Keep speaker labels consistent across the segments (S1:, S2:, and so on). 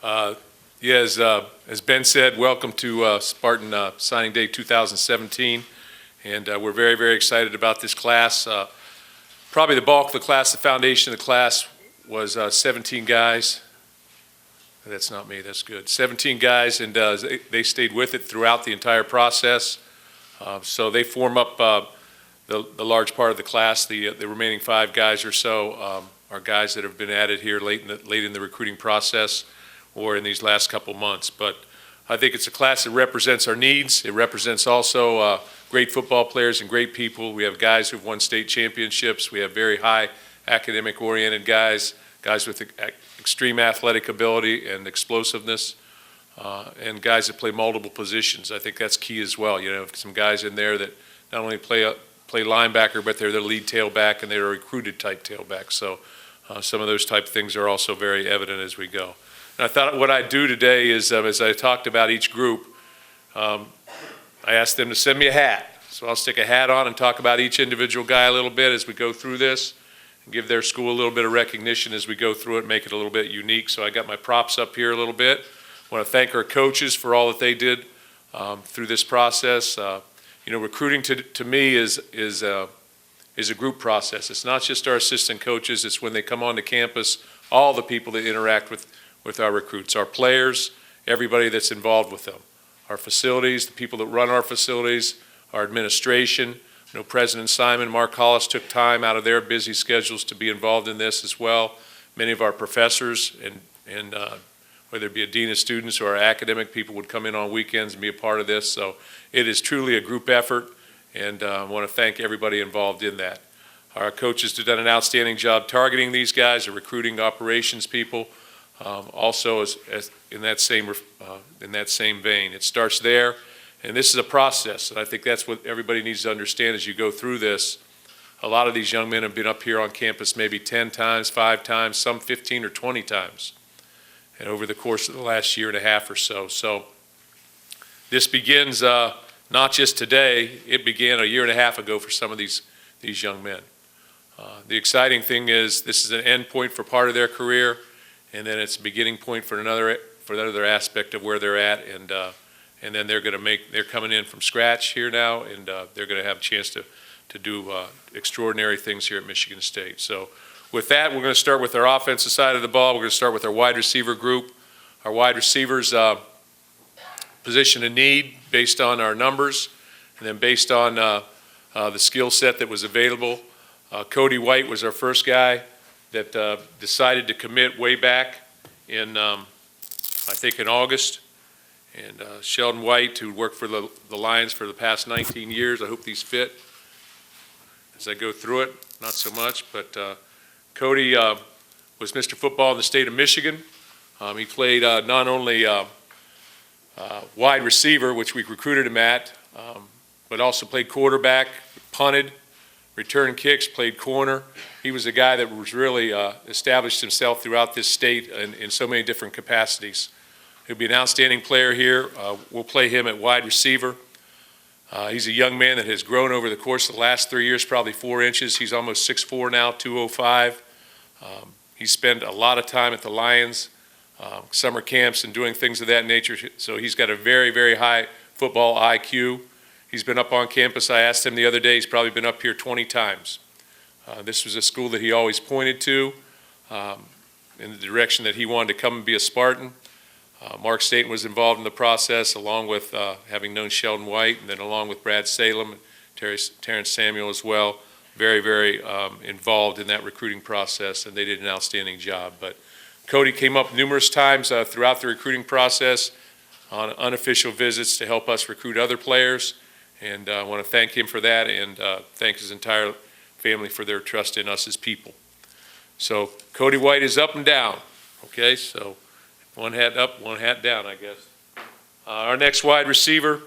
S1: Uh, yeah, as Ben said, welcome to Spartan Signing Day 2017, and we're very, very excited about this class. Probably the bulk of the class, the foundation of the class was 17 guys. That's not me, that's good. 17 guys, and they stayed with it throughout the entire process. So they form up the large part of the class. The remaining 5 guys or so are guys that have been added here late in the recruiting process or in these last couple months. But I think it's a class that represents our needs. It represents also great football players and great people. We have guys who've won state championships. We have very high academic-oriented guys with extreme athletic ability and explosiveness, and guys that play multiple positions. I think that's key as well. You know, some guys in there that not only play linebacker, but they're the lead tailback and they're a recruited type tailback. So some of those type of things are also very evident as we go. And I thought what I'd do today is, as I talked about each group, I asked them to send me a hat. So I'll stick a hat on and talk about each individual guy a little bit as we go through this, and give their school a little bit of recognition as we go through it, make it a little bit unique. So I got my props up here a little bit. I want to thank our coaches for all that they did through this process. You know, recruiting to me is a group process. It's not just our assistant coaches. It's when they come onto campus, all the people that interact with our recruits, our players, everybody that's involved with them, our facilities, the people that run our facilities, our administration. You know, President Simon, Mark Hollis took time out of their busy schedules to be involved in this as well. Many of our professors and whether it be a dean of students or our academic people would come in on weekends and be a part of this. So it is truly a group effort, and I want to thank everybody involved in that. Our coaches have done an outstanding job targeting these guys, our recruiting operations people. Also, as in that same vein, it starts there, and this is a process, and I think that's what everybody needs to understand as you go through this. A lot of these young men have been up here on campus maybe 10 times, 5 times, some 15 or 20 times, and over the course of the last year and a half or so. So this begins not just today; it began a year and a half ago for some of these young men. The exciting thing is this is an end point for part of their career, and then it's a beginning point for another aspect of where they're at, and then they're coming in from scratch here now, and they're going to have a chance to do extraordinary things here at Michigan State. So with that, we're going to start with our offensive side of the ball. We're going to start with our wide receiver group. Our wide receivers position a need based on our numbers, and then based on the skill set that was available. Cody White was our first guy that decided to commit way back in, I think in August. And Sheldon White, who worked for the Lions for the past 19 years, I hope these fit as I go through it. Not so much, but Cody was Mr. Football in the state of Michigan. He played not only wide receiver, which we recruited him at, but also played quarterback, punted, returned kicks, played corner. He was a guy that was really established himself throughout this state in so many different capacities. He'll be an outstanding player here. We'll play him at wide receiver. He's a young man that has grown over the course of the last 3 years, probably 4 inches. He's almost 6'4" now, 205. He spent a lot of time at the Lions, summer camps and doing things of that nature. So he's got a very, very high football IQ. He's been up on campus. I asked him the other day, he's probably been up here 20 times. This was a school that he always pointed to in the direction that he wanted to come and be a Spartan. Mark Staten was involved in the process, along with having known Sheldon White, and then along with Brad Salem, Terrence Samuel as well. Very, very involved in that recruiting process, and they did an outstanding job. But Cody came up numerous times throughout the recruiting process on unofficial visits to help us recruit other players, and I want to thank him for that, and thank his entire family for their trust in us as people. So Cody White is up and down, okay? So one hat up, one hat down, I guess. Our next wide receiver,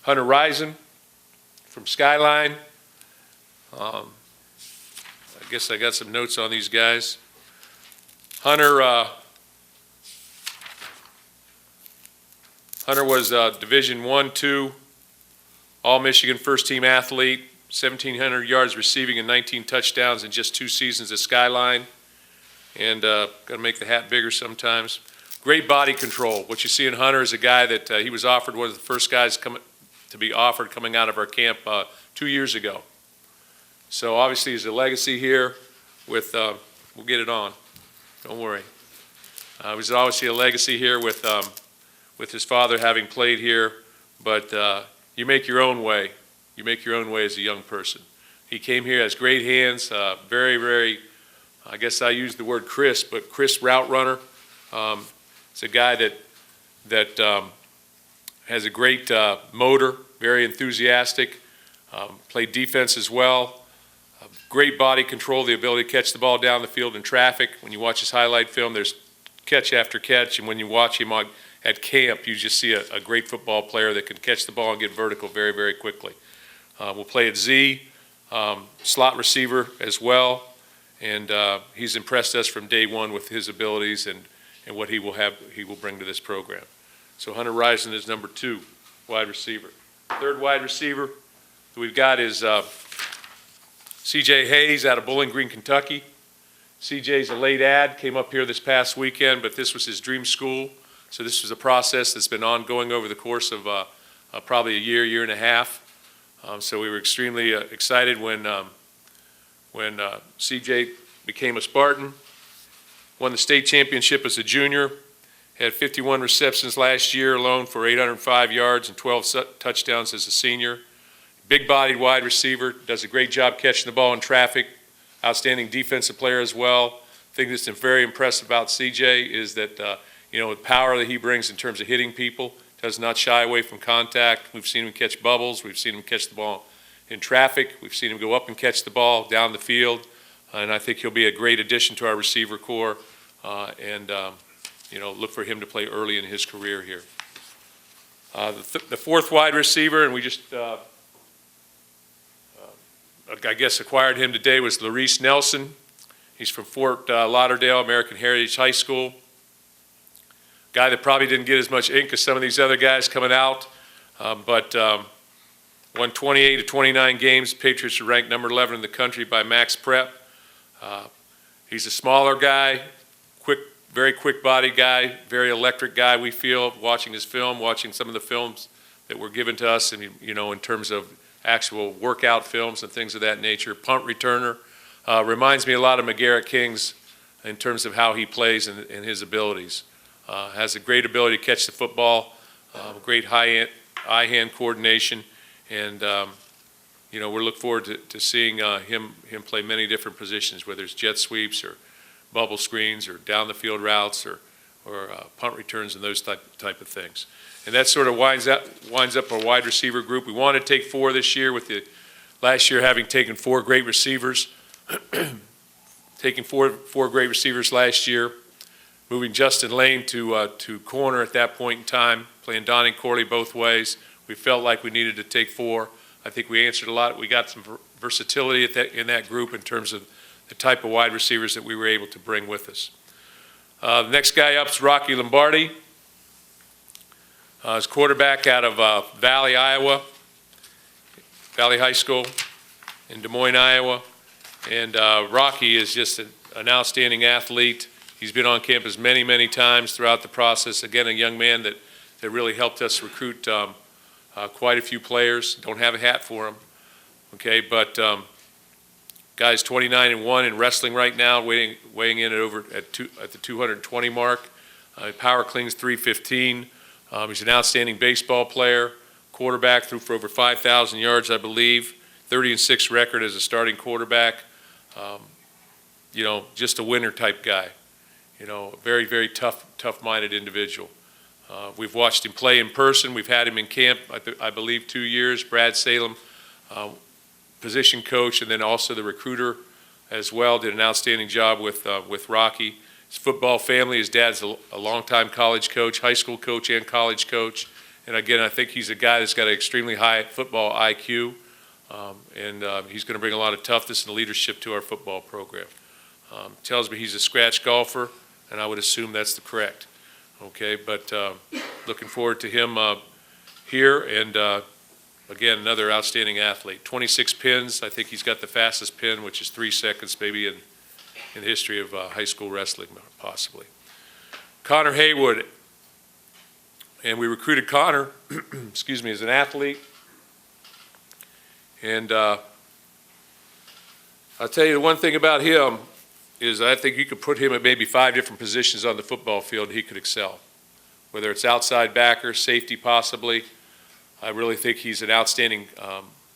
S1: Hunter Risen from Skyline. I guess I got some notes on these guys. Hunter was Division I, II, All-Michigan first-team athlete, 1,700 yards receiving and 19 touchdowns in just 2 seasons at Skyline. And got to make the hat bigger sometimes. Great body control. What you see in Hunter is a guy that he was offered, one of the first guys to be offered coming out of our camp 2 years ago. So obviously he's a legacy here with, we'll get it on, don't worry. He's obviously a legacy here with his father having played here, but you make your own way. You make your own way as a young person. He came here, has great hands, very, very, I guess I used the word crisp, but crisp route runner. It's a guy that has a great motor, very enthusiastic, played defense as well. Great body control, the ability to catch the ball down the field in traffic. When you watch his highlight film, there's catch after catch, and when you watch him at camp, you just see a great football player that can catch the ball and get vertical very, very quickly. We'll play at Z, slot receiver as well, and he's impressed us from day one with his abilities and what he will bring to this program. So Hunter Rison is number 2 wide receiver. Third wide receiver that we've got is C.J. Hayes out of Bowling Green, Kentucky. C.J.'s a late ad, came up here this past weekend, but this was his dream school. So this was a process that's been ongoing over the course of probably a year and a half. So we were extremely excited when C.J. became a Spartan. Won the state championship as a junior. Had 51 receptions last year alone for 805 yards and 12 touchdowns as a senior. Big-bodied wide receiver, does a great job catching the ball in traffic. Outstanding defensive player as well. I think that's very impressive about CJ is that the power that he brings in terms of hitting people, does not shy away from contact. We've seen him catch bubbles. We've seen him catch the ball in traffic. We've seen him go up and catch the ball down the field. And I think he'll be a great addition to our receiver corps. Look for him to play early in his career here. The fourth wide receiver, and we just I guess acquired him today, was Larice Nelson. He's from Fort Lauderdale, American Heritage High School. Guy that probably didn't get as much ink as some of these other guys coming out, but won 28 to 29 games. Patriots are ranked number 11 in the country by Max Prep. He's a smaller guy, very quick body guy, very electric guy, we feel, watching his film, watching some of the films that were given to us, and in terms of actual workout films and things of that nature. Punt returner. Reminds me a lot of McGarrett King's in terms of how he plays and his abilities. Has a great ability to catch the football, great eye-hand coordination, and we're looking forward to seeing him play many different positions, whether it's jet sweeps or bubble screens or down the field routes or punt returns and those type of things. And that sort of winds up our wide receiver group. We want to take 4 this year, with the last year having taken 4 great receivers. Taking four great receivers last year, moving Justin Lane to corner at that point in time, playing Donnie Corley both ways. We felt like we needed to take 4. I think we answered a lot. We got some versatility in that group in terms of the type of wide receivers that we were able to bring with us. The next guy up is Rocky Lombardi. He's quarterback out of Valley, Iowa, Valley High School in Des Moines, Iowa. And Rocky is just an outstanding athlete. He's been on campus many, many times throughout the process. Again, a young man that really helped us recruit quite a few players. Don't have a hat for him, okay? But guy's 29-1 in wrestling right now, weighing in at the 220 mark. Power clings 315. He's an outstanding baseball player, quarterback, threw for over 5,000 yards, I believe. 30-6 record as a starting quarterback. Just a winner type guy. Very, very tough-minded individual. We've watched him play in person. We've had him in camp, I believe, 2 years. Brad Salem, position coach, and then also the recruiter as well, did an outstanding job with Rocky. His football family, his dad's a longtime college coach, high school coach and college coach. And again, I think he's a guy that's got an extremely high football IQ. He's going to bring a lot of toughness and leadership to our football program. Tells me he's a scratch golfer, and I would assume that's the correct. Okay, but looking forward to him here, and again, another outstanding athlete. 26 pins. I think he's got the fastest pin, which is 3 seconds, maybe in the history of high school wrestling, possibly. Connor Haywood. And we recruited Connor, excuse me, as an athlete. And I'll tell you the one thing about him is I think you could put him at maybe 5 different positions on the football field, he could excel. Whether it's outside backer, safety possibly. I really think he's an outstanding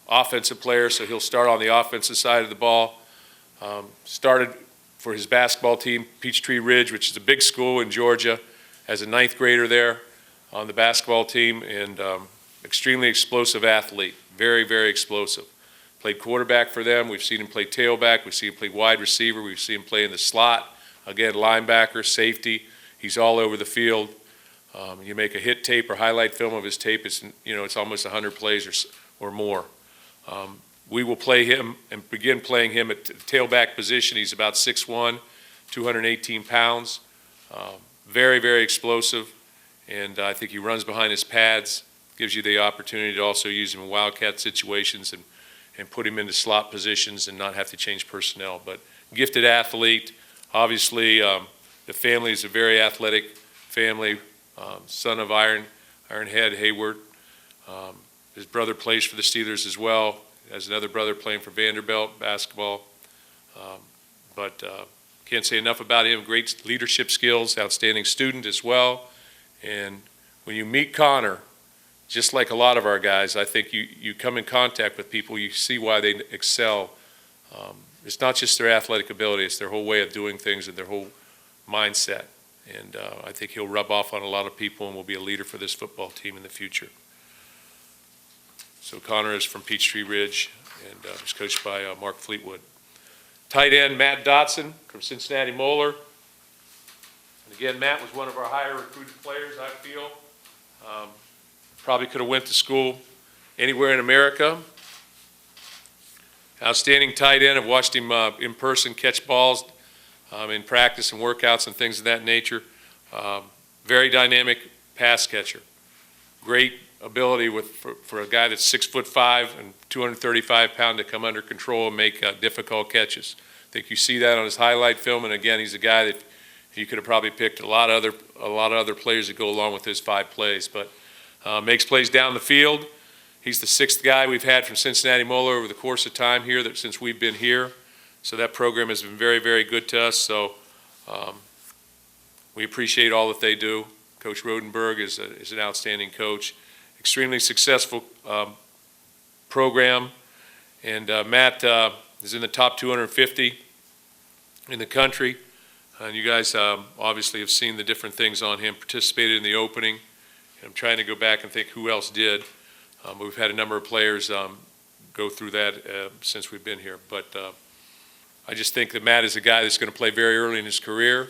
S1: offensive player, so he'll start on the offensive side of the ball. Started for his basketball team, Peachtree Ridge, which is a big school in Georgia, as a 9th grader there on the basketball team, and extremely explosive athlete, very, very explosive. Played quarterback for them. We've seen him play tailback. We've seen him play wide receiver. We've seen him play in the slot. Again, linebacker, safety. He's all over the field. You make a hit tape or highlight film of his tape, it's almost 100 plays or more. We will play him and begin playing him at the tailback position. He's about 6'1", 218 pounds. Very, very explosive. And I think he runs behind his pads, gives you the opportunity to also use him in wildcat situations and put him into slot positions and not have to change personnel. But gifted athlete. Obviously, the family is a very athletic family. Son of Ironhead Hayward. His brother plays for the Steelers as well. Has another brother playing for Vanderbilt basketball. But can't say enough about him. Great leadership skills, outstanding student as well. And when you meet Connor, just like a lot of our guys, I think you come in contact with people, you see why they excel. It's not just their athletic ability, it's their whole way of doing things and their whole mindset. And I think he'll rub off on a lot of people and will be a leader for this football team in the future. So Connor is from Peachtree Ridge and is coached by Mark Fleetwood. Tight end, Matt Dotson from Cincinnati Moeller. And again, Matt was one of our higher recruited players, I feel. Probably could have went to school anywhere in America. Outstanding tight end. I've watched him in person catch balls in practice and workouts and things of that nature. Very dynamic pass catcher. Great ability for a guy that's 6'5" and 235 pounds to come under control and make difficult catches. I think you see that on his highlight film. And again, he's a guy that you could have probably picked a lot of other players that go along with his 5 plays, but makes plays down the field. He's the 6th guy we've had from Cincinnati Moeller over the course of time here since we've been here. So that program has been very, very good to us. So we appreciate all that they do. Coach Rodenberg is an outstanding coach. Extremely successful program. And Matt is in the top 250 in the country. And you guys obviously have seen the different things on him, participated in the opening. And I'm trying to go back and think who else did. We've had a number of players go through that since we've been here. But I just think that Matt is a guy that's going to play very early in his career.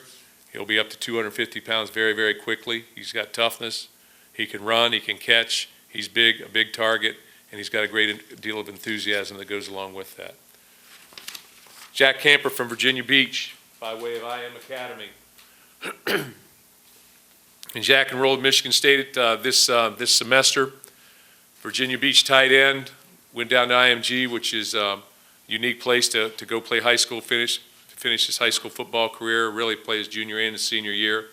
S1: He'll be up to 250 pounds very, very quickly. He's got toughness. He can run. He can catch. He's big, a big target, and he's got a great deal of enthusiasm that goes along with that. Jack Camper from Virginia Beach, by way of IM Academy. And Jack enrolled at Michigan State this semester. Virginia Beach tight end, went down to IMG, which is a unique place to go play high school, finish his high school football career, really play his junior and his senior year.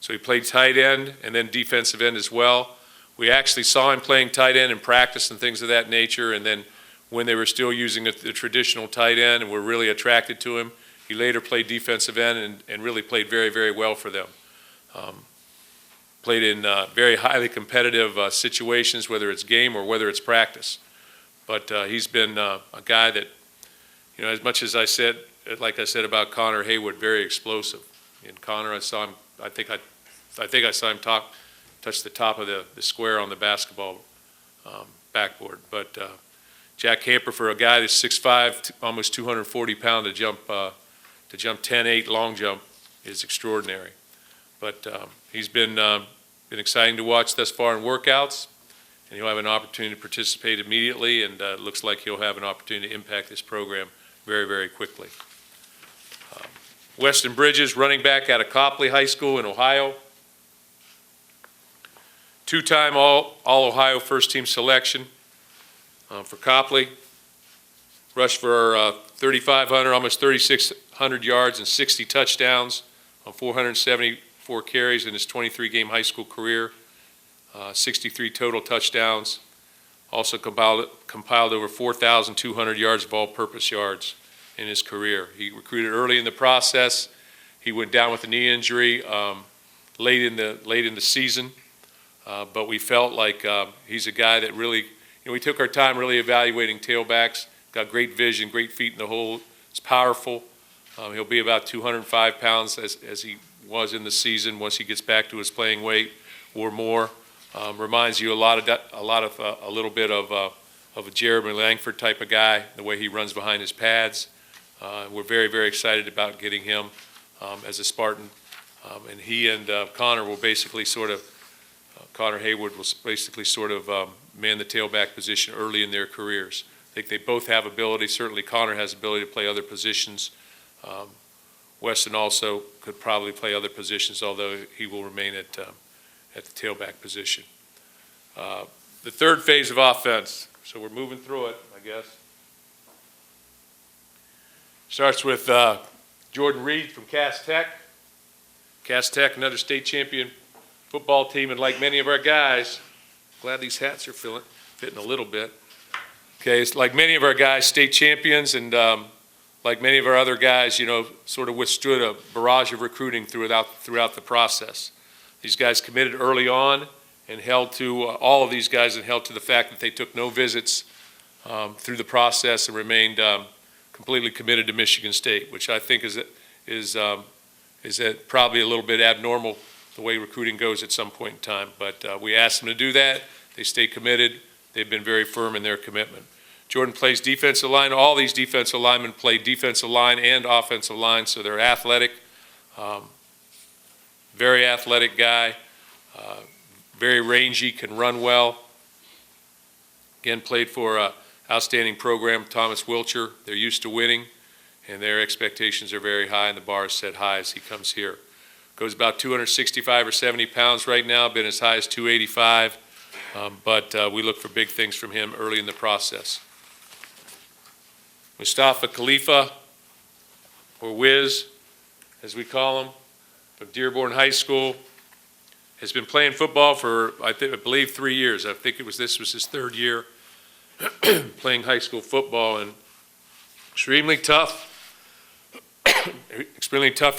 S1: So he played tight end and then defensive end as well. We actually saw him playing tight end in practice and things of that nature, and then when they were still using the traditional tight end and were really attracted to him, he later played defensive end and really played very, very well for them. Played in very highly competitive situations, whether it's game or whether it's practice. But he's been a guy that, as much as I said, like I said about Connor Haywood, very explosive. And Connor, I saw him. I think I saw him touch the top of the square on the basketball backboard. But Jack Camper, for a guy that's 6'5", almost 240 pounds to jump 10.8 long jump is extraordinary. But he's been exciting to watch thus far in workouts, and he'll have an opportunity to participate immediately, and it looks like he'll have an opportunity to impact this program very, very quickly. Weston Bridges, running back out of Copley High School in Ohio. 2-time All-Ohio first-team selection for Copley. Rushed for 3,500, almost 3,600 yards and 60 touchdowns on 474 154 carries in his 23-game high school career, 63 total touchdowns. Also compiled over 4,200 yards of all-purpose yards in his career. He recruited early in the process. He went down with a knee injury late in the season, but we felt like he's a guy that really, we took our time really evaluating tailbacks. Got great vision, great feet in the hole. He's powerful. He'll be about 205 pounds as he was in the season once he gets back to his playing weight or more. Reminds you a little bit of a Jeremy Langford type of guy, the way he runs behind his pads. We're very, very excited about getting him as a Spartan. And he and Connor will basically Connor Hayward will basically man the tailback position early in their careers. I think they both have ability. Certainly Connor has ability to play other positions. Weston also could probably play other positions, although he will remain at the tailback position. The third phase of offense, so we're moving through it, I guess. Starts with Jordan Reed from Cass Tech. Cass Tech, another state champion football team, and like many of our guys, glad these hats are fitting a little bit. Okay, it's like many of our guys, state champions, and like many of our other guys, withstood a barrage of recruiting throughout the process. These guys committed early on and held to, all of these guys and held to the fact that they took no visits through the process and remained completely committed to Michigan State, which I think is probably a little bit abnormal the way recruiting goes at some point in time. But we asked them to do that. They stay committed. They've been very firm in their commitment. Jordan plays defensive line. All these defensive linemen play defensive line and offensive line, so they're athletic. Very athletic guy, very rangy, can run well. Again, played for an outstanding program, Thomas Wilcher. They're used to winning, and their expectations are very high, and the bar is set high as he comes here. Goes about 265 or 70 pounds right now, been as high as 285, but we look for big things from him early in the process. Mustafa Khalifa, or Wiz, as we call him, from Dearborn High School, has been playing football for, I believe, 3 years. I think this was his third year playing high school football, and extremely tough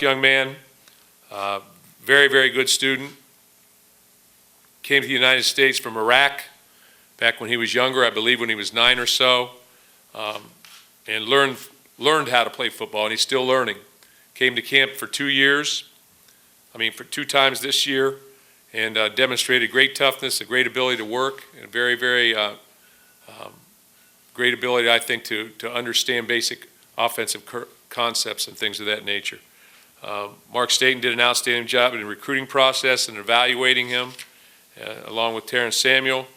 S1: young man, very, very good student. Came to the United States from Iraq back when he was younger, I believe when he was 9 or so, and learned how to play football, and he's still learning. Came to camp for 2 years. For 2 times this year, and demonstrated great toughness, a great ability to work, and a very, very great ability, I think, to understand basic offensive concepts and things of that nature. Mark Staten did an outstanding job in the recruiting process and evaluating him, along with Terrence Samuel.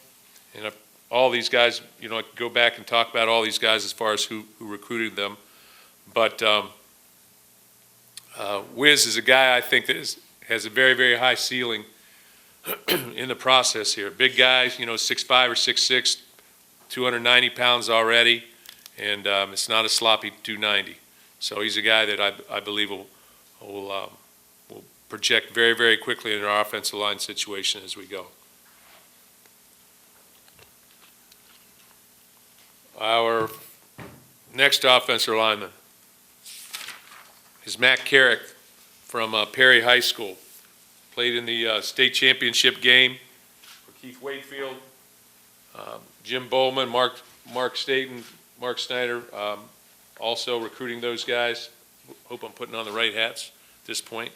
S1: And all these guys, I could go back and talk about all these guys as far as who recruited them. But Wiz is a guy I think that has a very, very high ceiling in the process here. Big guy, 6'5" or 6'6", 290 pounds already, and it's not a sloppy 290. So he's a guy that I believe will project very, very quickly in our offensive line situation as we go. Our next offensive lineman is Matt Carrick from Perry High School. Played in the state championship game for Keith Wakefield, Jim Bowman, Mark Staten, Mark Snyder, also recruiting those guys. Hope I'm putting on the right hats at this point.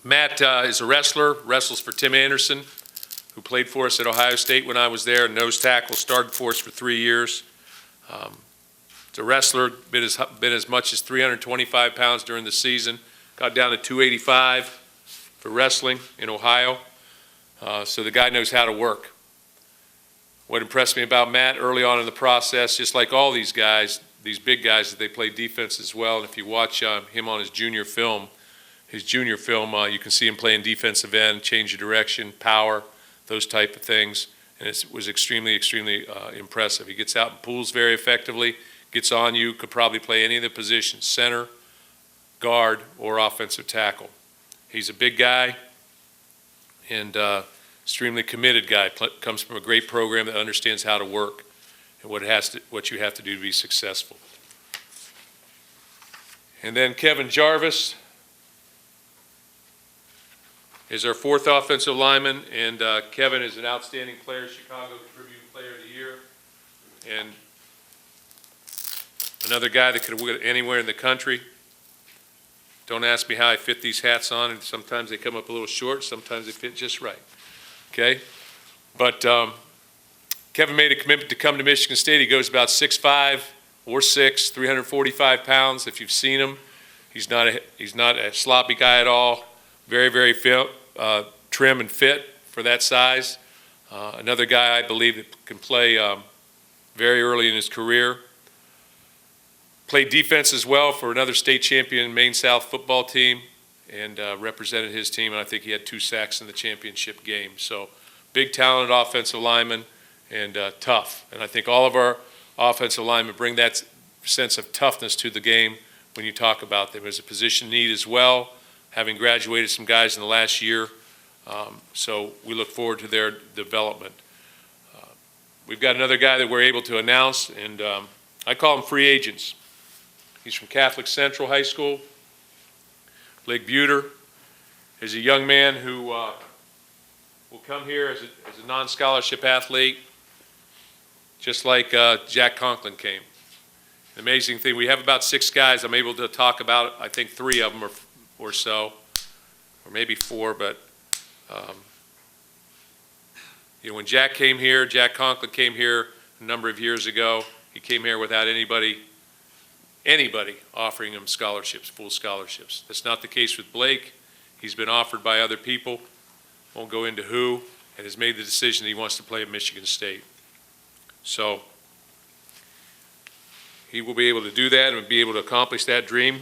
S1: Matt is a wrestler, wrestles for Tim Anderson, who played for us at Ohio State when I was there, nose tackle, started for us for 3 years. He's a wrestler, been as much as 325 pounds during the season, got down to 285 for wrestling in Ohio. So the guy knows how to work. What impressed me about Matt early on in the process, just like all these guys, these big guys, that they play defense as well. And if you watch him on his junior film, you can see him playing defensive end, change of direction, power, those type of things. And it was extremely, extremely impressive. He gets out and pulls very effectively, gets on you, could probably play any of the positions, center, guard, or offensive tackle. He's a big guy and extremely committed guy. Comes from a great program that understands how to work and what you have to do to be successful. And then Kevin Jarvis is our fourth offensive lineman, and Kevin is an outstanding player, Chicago Tribune Player of the Year, and another guy that could have went anywhere in the country. Don't ask me how I fit these hats on, and sometimes they come up a little short, sometimes they fit just right. Okay? But Kevin made a commitment to come to Michigan State. He goes about 6'5" or 6", 345 pounds. If you've seen him, he's not a sloppy guy at all. Very, very fit, trim and fit for that size. Another guy I believe that can play very early in his career. Played defense as well for another state champion Maine South football team, and represented his team, and I think he had 2 sacks in the championship game. So big talented offensive lineman and tough. And I think all of our offensive linemen bring that sense of toughness to the game when you talk about them. There's a position need as well, having graduated some guys in the last year. So we look forward to their development. We've got another guy that we're able to announce, and I call them free agents. He's from Catholic Central High School. Blake Buter is a young man who will come here as a non-scholarship athlete, just like Jack Conklin came. The amazing thing, we have about 6 guys. I'm able to talk about, I think 3 of them or so, or maybe 4, but when Jack came here, Jack Conklin came here a number of years ago. He came here without anybody offering him scholarships, full scholarships. That's not the case with Blake. He's been offered by other people, won't go into who, and has made the decision that he wants to play at Michigan State. So he will be able to do that and be able to accomplish that dream.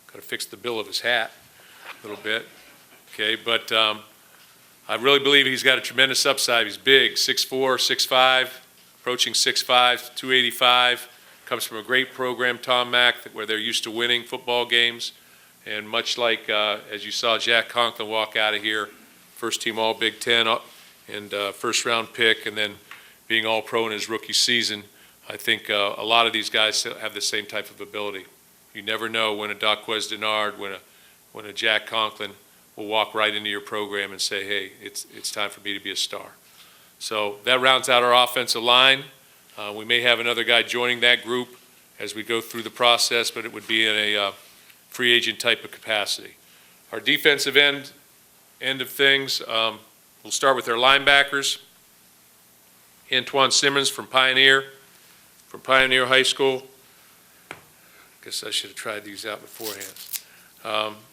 S1: Got to fix the bill of his hat a little bit, okay? But I really believe he's got a tremendous upside. He's big, 6'4", 6'5", approaching 6'5", 285. Comes from a great program, Tom Mack, where they're used to winning football games. And much like, as you saw Jack Conklin walk out of here, first team All Big Ten and first round pick, and then being All Pro in his rookie season, I think a lot of these guys have the same type of ability. You never know when a Daquez Denard, when a Jack Conklin will walk right into your program and say, hey, it's time for me to be a star. So that rounds out our offensive line. We may have another guy joining that group as we go through the process, but it would be in a free agent type of capacity. Our defensive end of things, we'll start with our linebackers. Antoine Simmons from Pioneer High School. I guess I should have tried these out beforehand.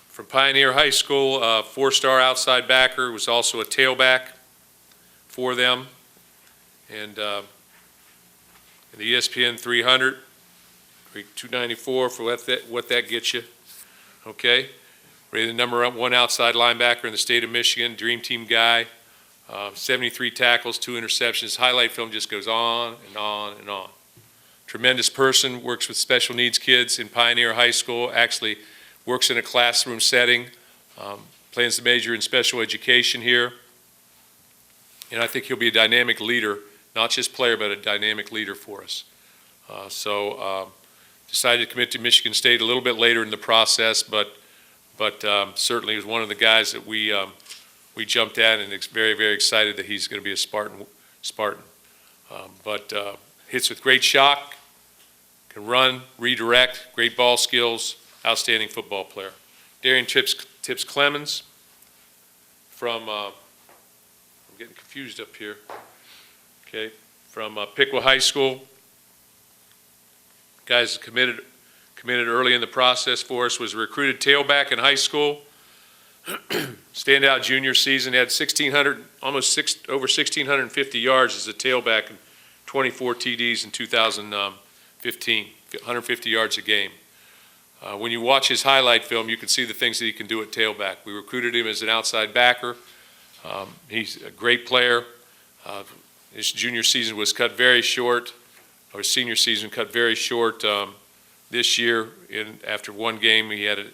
S1: From Pioneer High School, 4-star outside backer, was also a tailback for them. And in the ESPN 300, 294 for what that gets you. Okay? Rated the number 1 outside linebacker in the state of Michigan, dream team guy. 73 tackles, 2 interceptions. Highlight film just goes on and on and on. Tremendous person, works with special needs kids in Pioneer High School, actually works in a classroom setting, plans to major in special education here. And I think he'll be a dynamic leader, not just player, but a dynamic leader for us. Decided to commit to Michigan State a little bit later in the process, but certainly was one of the guys that we jumped at, and very, very excited that he's going to be a Spartan. Hits with great shock, can run, redirect, great ball skills, outstanding football player. Darian Tips Clemens from, I'm getting confused up here. Okay, from Piqua High School. Guys committed early in the process for us, was a recruited tailback in high school. Standout junior season, had over 1,650 yards as a tailback and 24 TDs in 2015, 150 yards a game. When you watch his highlight film, you can see the things that he can do at tailback. We recruited him as an outside backer. He's a great player. His junior season was cut very short, or senior season cut very short this year. After one game, he had a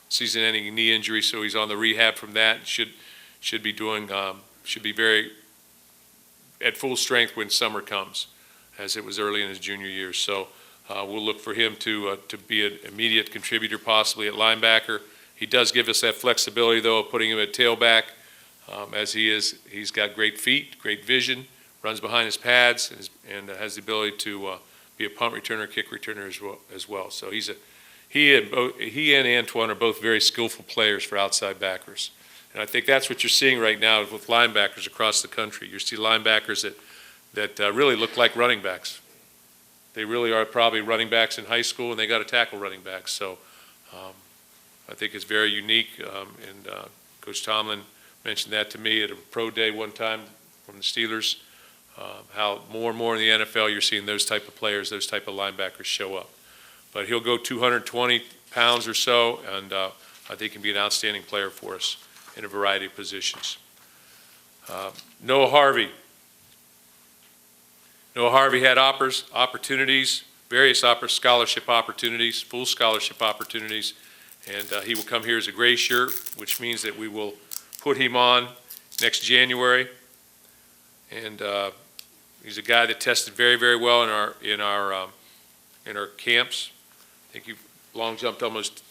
S1: season-ending knee injury, so he's on the rehab from that. Should be very at full strength when summer comes, as it was early in his junior year. So we'll look for him to be an immediate contributor, possibly at linebacker. He does give us that flexibility, though, of putting him at tailback, as he's got great feet, great vision, runs behind his pads, and has the ability to be a punt returner, kick returner as well. So he and Antoine are both very skillful players for outside backers. And I think that's what you're seeing right now with linebackers across the country. You see linebackers that really look like running backs. They really are probably running backs in high school, and they got to tackle running backs. So I think it's very unique. And Coach Tomlin mentioned that to me at a pro day one time from the Steelers, how more and more in the NFL you're seeing those type of players, those type of linebackers show up. But he'll go 220 pounds or so, and I think he can be an outstanding player for us in a variety of positions. Noah Harvey. Noah Harvey had opportunities, various scholarship opportunities, full scholarship opportunities, and he will come here as a gray shirt, which means that we will put him on next January. And he's a guy that tested very, very well in our camps. I think he long jumped almost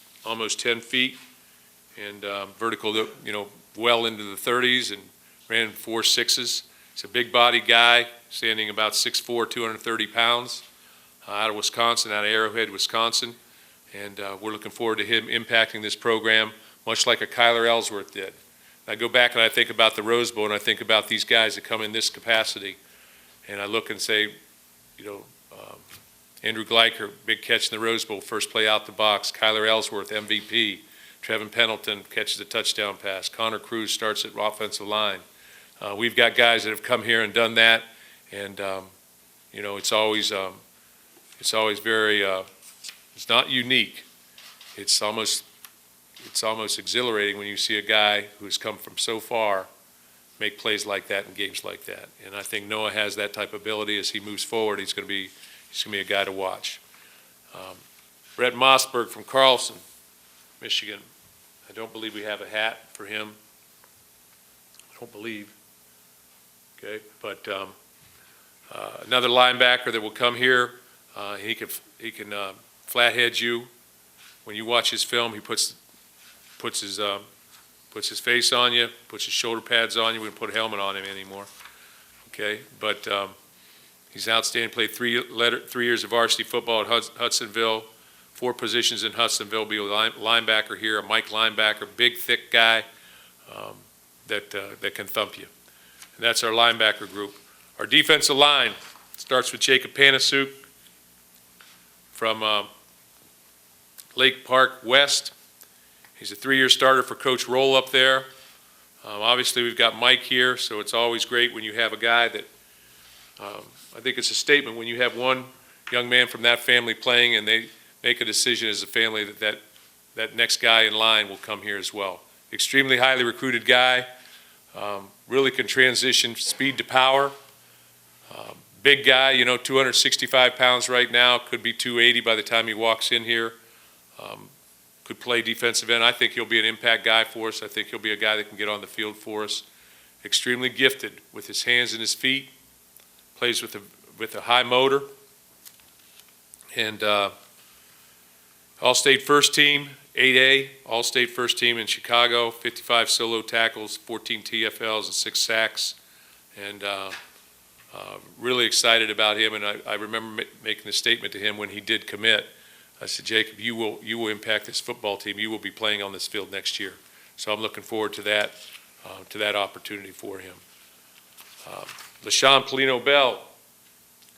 S1: 10 feet, and vertical, well into the 30s, and ran 4.6s. He's a big body guy, standing about 6'4", 230 pounds, out of Wisconsin, out of Arrowhead, Wisconsin. And we're looking forward to him impacting this program, much like a Kyler Ellsworth did. I go back and I think about the Rose Bowl, and I think about these guys that come in this capacity, and I look and say, Andrew Gleicher, big catch in the Rose Bowl, first play out the box. Kyler Ellsworth, MVP. Trevin Pendleton catches a touchdown pass. Connor Cruz starts at offensive line. We've got guys that have come here and done that, and it's always very. It's not unique. It's almost exhilarating when you see a guy who's come from so far make plays like that in games like that. And I think Noah has that type of ability. As he moves forward, he's going to be a guy to watch. Brett Mossberg from Carlson, Michigan. I don't believe we have a hat for him. I don't believe. Okay, but another linebacker that will come here. He can flathead you. When you watch his film, he puts his face on you, puts his shoulder pads on you. We don't put a helmet on him anymore. Okay, but he's outstanding. Played 3 years of varsity football at Hudsonville, 4 positions in Hudsonville. Be a linebacker here, a Mike linebacker, big, thick guy that can thump you. And that's our linebacker group. Our defensive line starts with Jacob Panasuk from Lake Park West. He's a 3-year starter for Coach Roll up there. Obviously, we've got Mike here, so it's always great when you have a guy that I think it's a statement when you have one young man from that family playing and they make a decision as a family that next guy in line will come here as well. Extremely highly recruited guy, really can transition speed to power. Big guy, 265 pounds right now, could be 280 by the time he walks in here. Could play defensive end. I think he'll be an impact guy for us. I think he'll be a guy that can get on the field for us. Extremely gifted with his hands and his feet. Plays with a high motor. And All-State first team, 8A, All-State first team in Chicago, 55 solo tackles, 14 TFLs, and 6 sacks. And really excited about him. And I remember making the statement to him when he did commit. I said, Jacob, you will impact this football team. You will be playing on this field next year. So I'm looking forward to that opportunity for him. LaShawn Polino Bell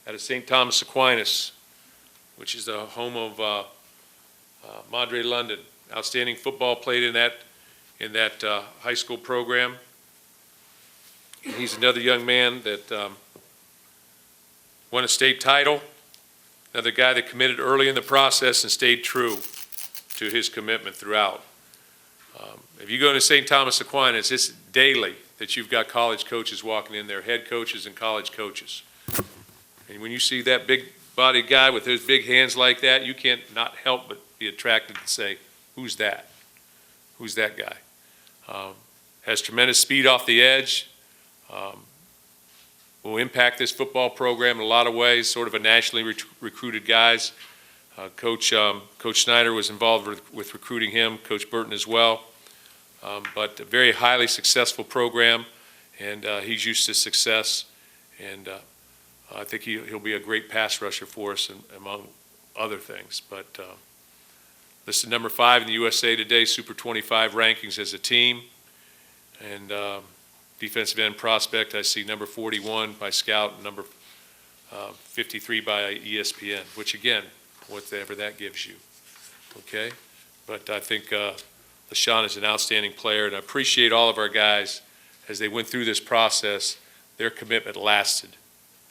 S1: out of St. Thomas Aquinas, which is the home of Madre London. Outstanding football played in that high school program. And he's another young man that won a state title. Another guy that committed early in the process and stayed true to his commitment throughout. If you go to St. Thomas Aquinas, it's daily that you've got college coaches walking in there, head coaches and college coaches. And when you see that big big-bodied guy with his big hands like that, you can't not help but be attracted and say, who's that? Who's that guy? Has tremendous speed off the edge. Will impact this football program in a lot of ways, sort of a nationally recruited guys. Coach Snyder was involved with recruiting him, Coach Burton as well. But a very highly successful program, and he's used to success. And I think he'll be a great pass rusher for us, among other things. But listed number 5 in the USA Today Super 25 rankings as a team. And defensive end prospect, I see number 41 by Scout and number 53 by ESPN, which again, whatever that gives you, okay? But I think LaShawn is an outstanding player, and I appreciate all of our guys as they went through this process. Their commitment lasted.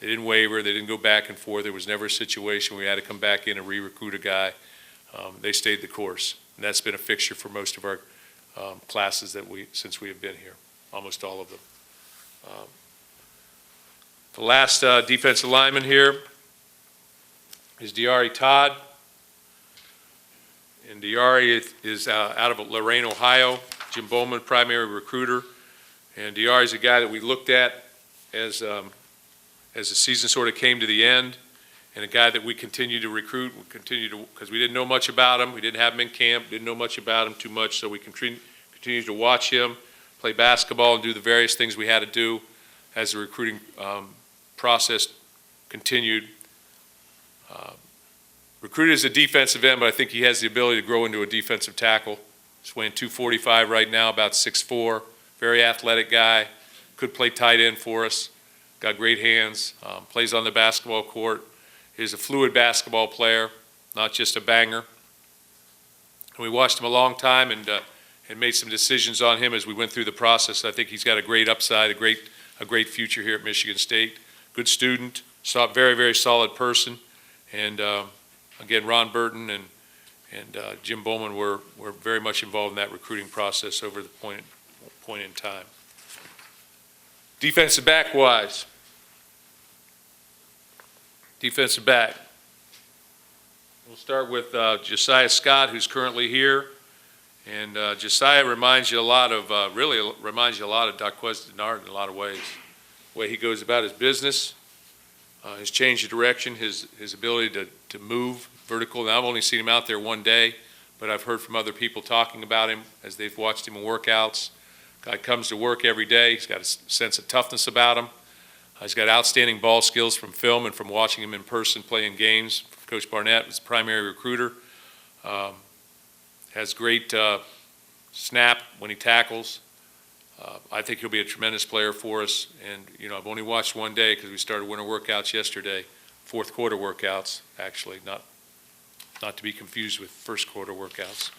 S1: They didn't waver. They didn't go back and forth. There was never a situation where we had to come back in and re-recruit a guy. They stayed the course, and that's been a fixture for most of our classes since we have been here, almost all of them. The last defensive lineman here is Diari Todd. And Diari is out of Lorain, Ohio. Jim Bowman, primary recruiter. And Diari is a guy that we looked at as the season sort of came to the end, and a guy that we continue to recruit. We continue to, because we didn't know much about him. We didn't have him in camp. Didn't know much about him too much, so we continue to watch him play basketball and do the various things we had to do as the recruiting process continued. Recruited as a defensive end, but I think he has the ability to grow into a defensive tackle. He's weighing 245 right now, about 6'4", very athletic guy, could play tight end for us, got great hands, plays on the basketball court, is a fluid basketball player, not just a banger. And we watched him a long time and made some decisions on him as we went through the process. I think he's got a great upside, a great future here at Michigan State. Good student, very, very solid person, and again, Ron Burton and Jim Bowman were very much involved in that recruiting process over the point in time. Defensive back-wise, defensive back. We'll start with Josiah Scott, who's currently here. And Josiah reminds you a lot of, Darquez Denard in a lot of ways. The way he goes about his business, his change of direction, his ability to move vertical. Now, I've only seen him out there one day, but I've heard from other people talking about him as they've watched him in workouts. Guy comes to work every day. He's got a sense of toughness about him. He's got outstanding ball skills from film and from watching him in person playing games. Coach Barnett was the primary recruiter. Has great snap when he tackles. I think he'll be a tremendous player for us. And, you know, I've only watched one day because we started winter workouts yesterday, fourth quarter workouts, actually, not to be confused with first quarter workouts.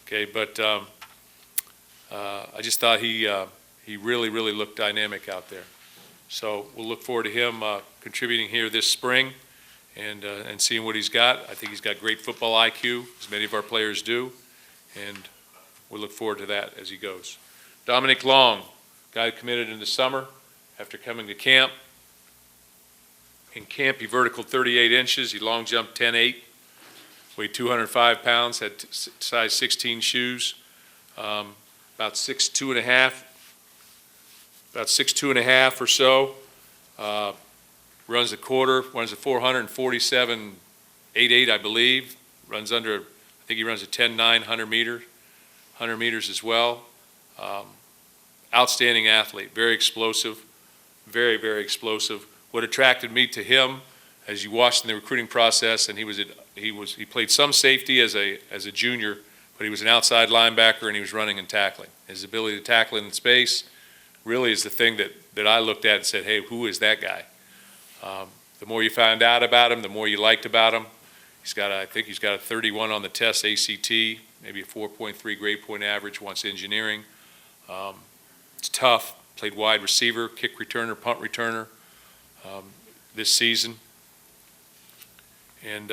S1: Okay, but I just thought he really, really looked dynamic out there. So we'll look forward to him contributing here this spring and seeing what he's got. I think he's got great football IQ, as many of our players do, and we'll look forward to that as he goes. Dominic Long, guy committed in the summer after coming to camp. In camp, he vertical 38 inches. He long jumped 10.8, weighed 205 pounds, had size 16 shoes, about 6'2" and a half or so. Runs a quarter, runs a 447.88, I believe. Runs under, I think he runs a 10.9 100 meters as well. Outstanding athlete, very explosive, very, very explosive. What attracted me to him, as you watched in the recruiting process, and he played some safety as a junior, but he was an outside linebacker and he was running and tackling. His ability to tackle in space really is the thing that I looked at and said, hey, who is that guy? The more you found out about him, the more you liked about him. I think he's got a 31 on the test, ACT, maybe a 4.3 grade point average, wants engineering. It's tough, played wide receiver, kick returner, punt returner this season. And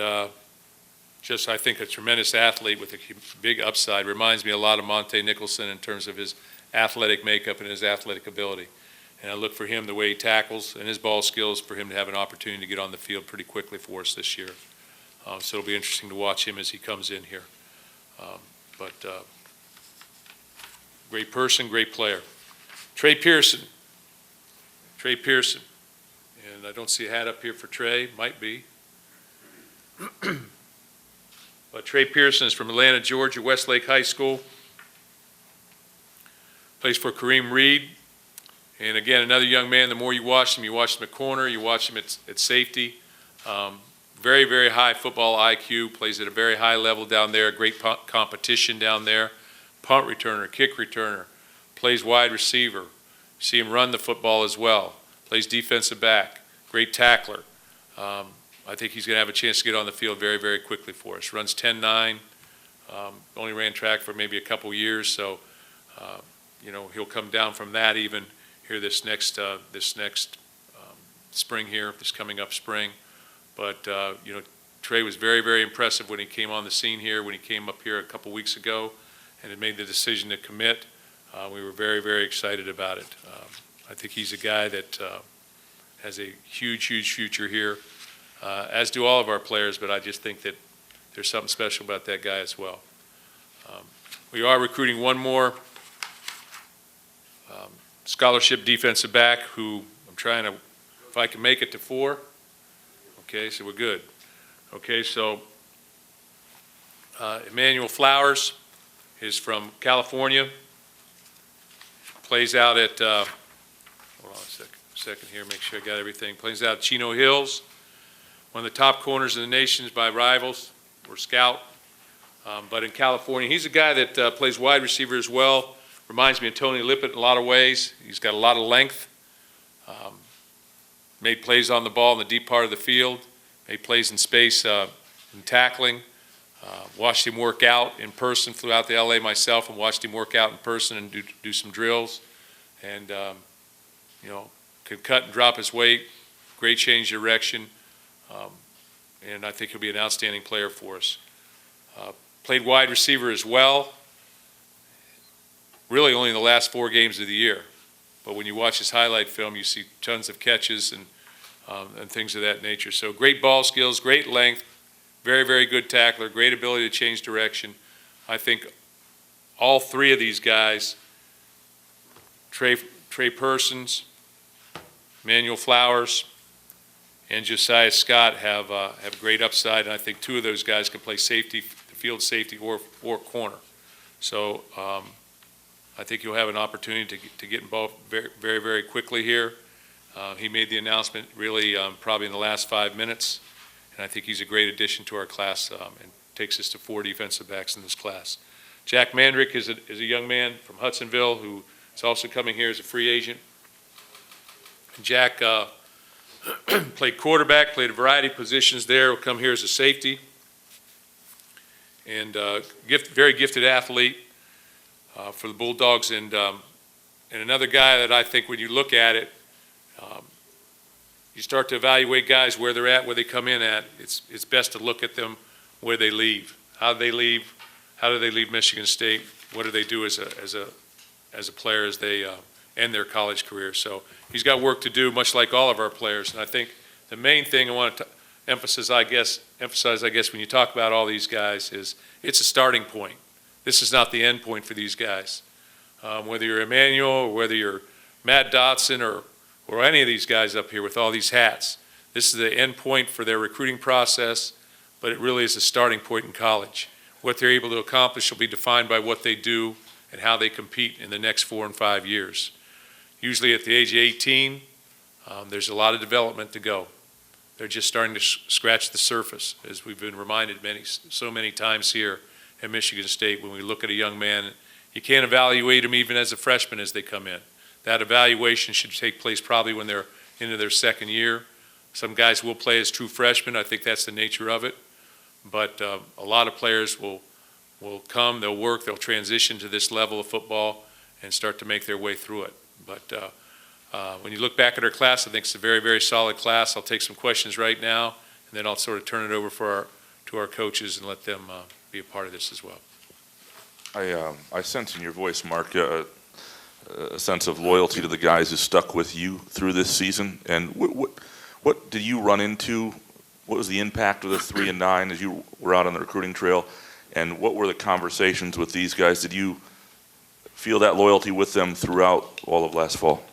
S1: just, I think, a tremendous athlete with a big upside. Reminds me a lot of Monte Nicholson in terms of his athletic makeup and his athletic ability. And I look for him, the way he tackles and his ball skills, for him to have an opportunity to get on the field pretty quickly for us this year. So it'll be interesting to watch him as he comes in here. But great person, great player. Trey Pearson. Trey Pearson. And I don't see a hat up here for Trey. Might be. But Trey Pearson is from Atlanta, Georgia, Westlake High School. Plays for Kareem Reed. And again, another young man, the more you watch him at corner, you watch him at safety. Very, very high football IQ, plays at a very high level down there, great competition down there. Punt returner, kick returner, plays wide receiver. See him run the football as well. Plays defensive back, great tackler. I think he's going to have a chance to get on the field very, very quickly for us. Runs 10.9, only ran track for maybe a couple years, so he'll come down from that even here this next spring here, this coming up spring. But Trey was very, very impressive when he came on the scene here, when he came up here a couple weeks ago and had made the decision to commit. We were very, very excited about it. I think he's a guy that has a huge, huge future here, as do all of our players, but I just think that there's something special about that guy as well. We are recruiting one more scholarship defensive back who I'm trying to, if I can make it to 4. Okay, so we're good. Okay, so Emmanuel Flowers is from California. Plays out at, hold on a second here, make sure I got everything. Plays out at Chino Hills, one of the top corners in the nation by rivals or scout. But in California, he's a guy that plays wide receiver as well. Reminds me of Tony Lippett in a lot of ways. He's got a lot of length. Made plays on the ball in the deep part of the field. Made plays in space in tackling. Watched him work out in person. Flew out to LA myself and watched him work out in person and do some drills. And could cut and drop his weight. Great change of direction. And I think he'll be an outstanding player for us. Played wide receiver as well. Really only in the last 4 games of the year. But when you watch his highlight film, you see tons of catches and things of that nature. So great ball skills, great length, very, very good tackler, great ability to change direction. I think all 3 of these guys, Trey Persons, Emmanuel Flowers, and Josiah Scott have great upside, and I think 2 of those guys can play safety, field safety, or corner. So I think you'll have an opportunity to get involved very, very, very quickly here. He made the announcement really probably in the last 5 minutes, and I think he's a great addition to our class and takes us to 4 defensive backs in this class. Jack Mandrick is a young man from Hudsonville who is also coming here as a free agent. Jack played quarterback, played a variety of positions there, will come here as a safety, and very gifted athlete for the Bulldogs, and another guy that I think when you look at it, you start to evaluate guys where they're at, where they come in at. It's best to look at them where they leave. How do they leave? How do they leave Michigan State? What do they do as a player as they end their college career? So he's got work to do, much like all of our players. And I think the main thing I want to emphasize, I guess, when you talk about all these guys is it's a starting point. This is not the end point for these guys. Whether you're Emmanuel or whether you're Matt Dotson or any of these guys up here with all these hats, this is the end point for their recruiting process, but it really is a starting point in college. What they're able to accomplish will be defined by what they do and how they compete in the next 4 and 5 years. Usually at the age of 18, there's a lot of development to go. They're just starting to scratch the surface, as we've been reminded so many times here at Michigan State. When we look at a young man, you can't evaluate him even as a freshman as they come in. That evaluation should take place probably when they're into their 2nd year. Some guys will play as true freshmen. I think that's the nature of it. But a lot of players will come, they'll work, they'll transition to this level of football and start to make their way through it. But when you look back at our class, I think it's a very, very solid class. I'll take some questions right now, and then I'll sort of turn it over to our coaches and let them be a part of this as well.
S2: I sense in your voice, Mark, a sense of loyalty to the guys who stuck with you through this season. And what did you run into? What was the impact of the 3-9 as you were out on the recruiting trail? And what were the conversations with these guys? Did you feel that loyalty with them throughout all of last fall?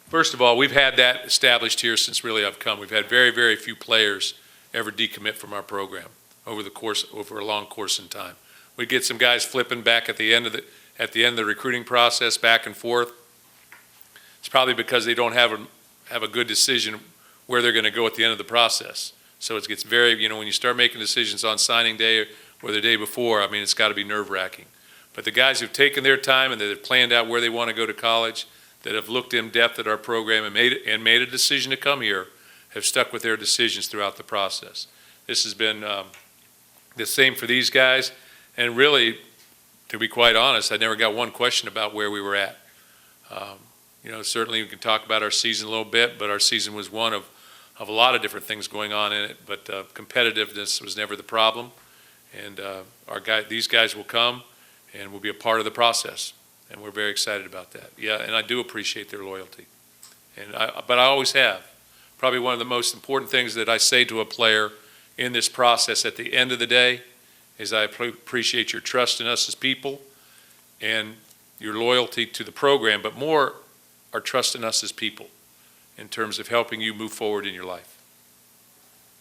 S1: First of all, we've had that established here since really I've come. We've had very, very few players ever decommit from our program over a long course in time. We get some guys flipping back at the end of the recruiting process, back and forth. It's probably because they don't have a good decision where they're going to go at the end of the process. So it gets very, when you start making decisions on signing day or the day before, I mean, it's got to be nerve-wracking. But the guys who've taken their time and that have planned out where they want to go to college, that have looked in depth at our program and made a decision to come here, have stuck with their decisions throughout the process. This has been the same for these guys, and really, to be quite honest, I never got one question about where we were at. Certainly we can talk about our season a little bit, but our season was one of a lot of different things going on in it, but competitiveness was never the problem, and these guys will come and will be a part of the process. And we're very excited about that. Yeah, and I do appreciate their loyalty. But I always have. Probably one of the most important things that I say to a player in this process at the end of the day is I appreciate your trust in us as people and your loyalty to the program, but more our trust in us as people in terms of helping you move forward in your life.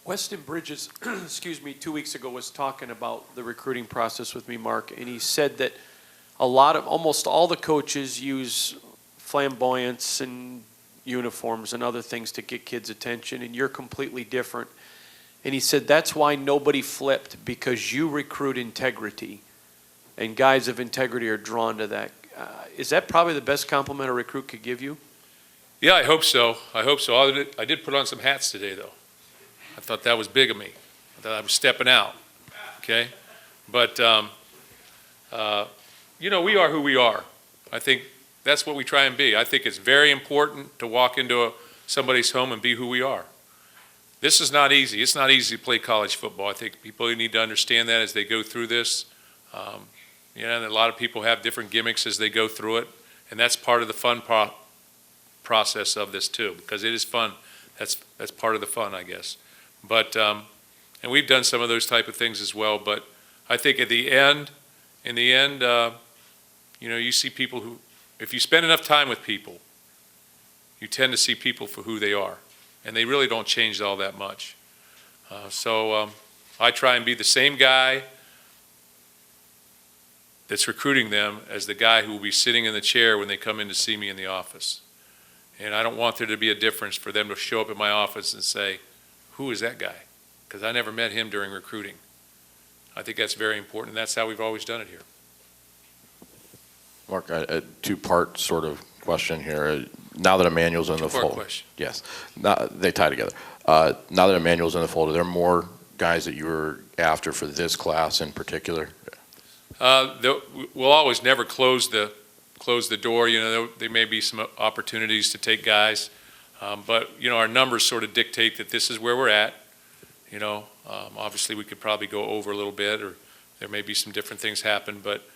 S3: Weston Bridges, 2 weeks ago was talking about the recruiting process with me, Mark, and he said that almost all the coaches use flamboyance and uniforms and other things to get kids' attention, and you're completely different. And he said that's why nobody flipped, because you recruit integrity, and guys of integrity are drawn to that. Is that probably the best compliment a recruit could give you?
S1: Yeah, I hope so. I did put on some hats today, though. I thought that was big of me. I thought I was stepping out, okay? But, we are who we are. I think that's what we try and be. I think it's very important to walk into somebody's home and be who we are. This is not easy. It's not easy to play college football. I think people need to understand that as they go through this. And a lot of people have different gimmicks as they go through it, and that's part of the fun process of this too, because it is fun. That's part of the fun, I guess. But and we've done some of those type of things as well. But I think in the end, you see people who, if you spend enough time with people, you tend to see people for who they are, and they really don't change all that much. So I try and be the same guy that's recruiting them as the guy who will be sitting in the chair when they come in to see me in the office. And I don't want there to be a difference for them to show up in my office and say, who is that guy? Because I never met him during recruiting. I think that's very important, and that's how we've always done it here.
S4: Mark, a two-part sort of question here. Now that Emmanuel's in the fold,
S1: question.
S4: Yes, they tie together. Now that Emmanuel's in the fold, are there more guys that you were after for this class in particular?
S1: We'll always never close the door. There may be some opportunities to take guys, but our numbers sort of dictate that this is where we're at. Obviously we could probably go over a little bit, or there may be some different things happen, but